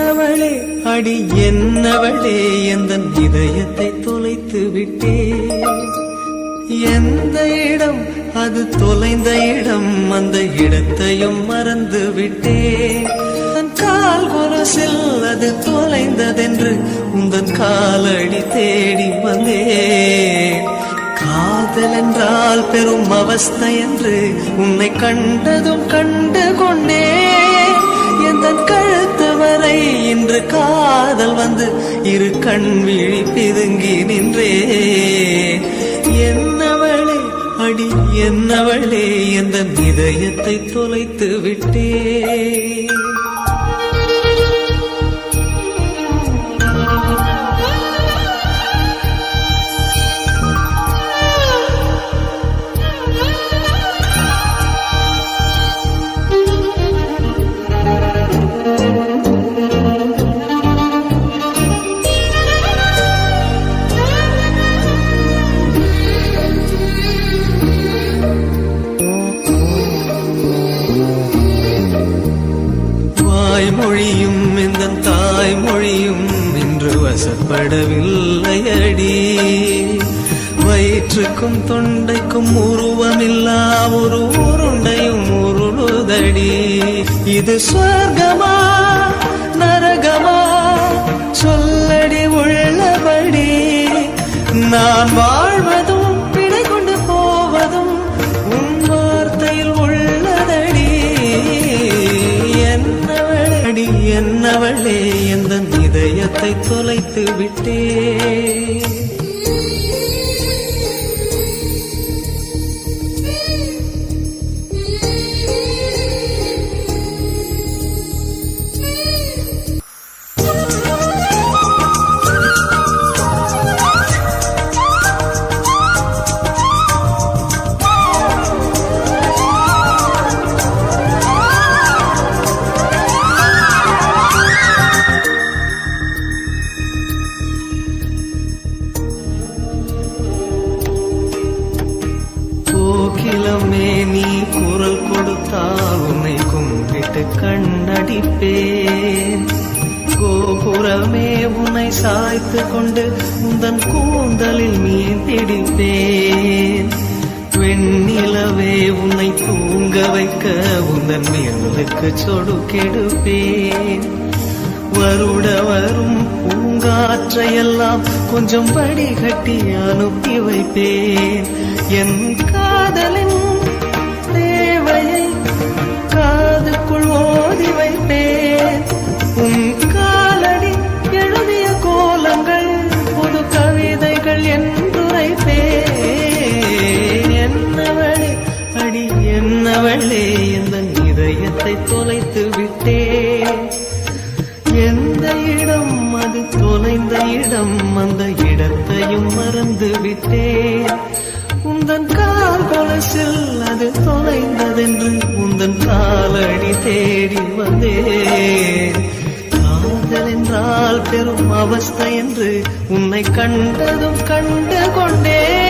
என்னவளே அடி என்னவளே எந்தன் இதயத்தை தொலைத்து விட்டே. எந்த இடம் அது தொலைந்த இடம், அந்த இடத்தையும் மறந்து விட்டே. கால் கொலுசில் அது தொலைந்ததென்று உந்தன் காலடி தேடி வந்தே. காதல் என்றால் பெரும் அவஸ்தை என்று உன்னை கண்டதும் கண்டு கொண்டே. எந்தன் கழுத்து வரை இன்று காதல் வந்து இரு கண் விழி பிதுங்கி நின்றே. என்னவளே அடி என்னவளே எந்தன் இதயத்தை தொலைத்து விட்டே. மொழியும் இந்த தாய்மொழியும் இன்று வசப்படவில்லை அடி. வயிற்றுக்கும் தொண்டைக்கும் உருவமில்லா ஒரு உருண்டையும் உருளுதடி. இது சொர்க்கமா நரகமா சொல்லடி உள்ளபடி. நான் வாழ்வதும் பிழை கொண்டு போவதும் உன் வார்த்தையில் உள்ளதடி. என்னவளே எந்தன் இதயத்தை தொலைத்து விட்டே. கோகிலமே நீ குரல் கொடுத்தால் உன்னை கும்பிட்டு கண்ணடிப்பேன். கோபுரமே உன்னை சாய்த்து கொண்டு உந்தன் கூந்தலில் மீன் பிடிப்பேன். வெண்ணிலவே உன்னை தூங்க வைக்க உந்தன் மேலுக்கு சொடுக்கெடுப்பேன். வருட வரும் பூங்காற்றையெல்லாம் கொஞ்சம் வடிகட்டி அனுப்பி வைப்பேன். என் காதலின் தேவையை காதுக்குள் ஓதி வைப்பேன். உன் காலடி எழுதிய கோலங்கள் புது கவிதைகள் என்றுரைப்பேன். என்னவளே அடி என்னவளே எந்தன் இதயத்தை தொலைத்து விட்டேன். எந்த இடம் அது தொலைந்த இடம், அந்த இடத்தையும் மறந்து விட்டேன். உந்தன் கால் கொலுசில் அது தொலைந்ததென்று உந்தன் காலடி தேடி வந்தேன். காதல் என்றால் பெரும் அவஸ்தை என்று உன்னை கண்டதும் கண்டு கொண்டே.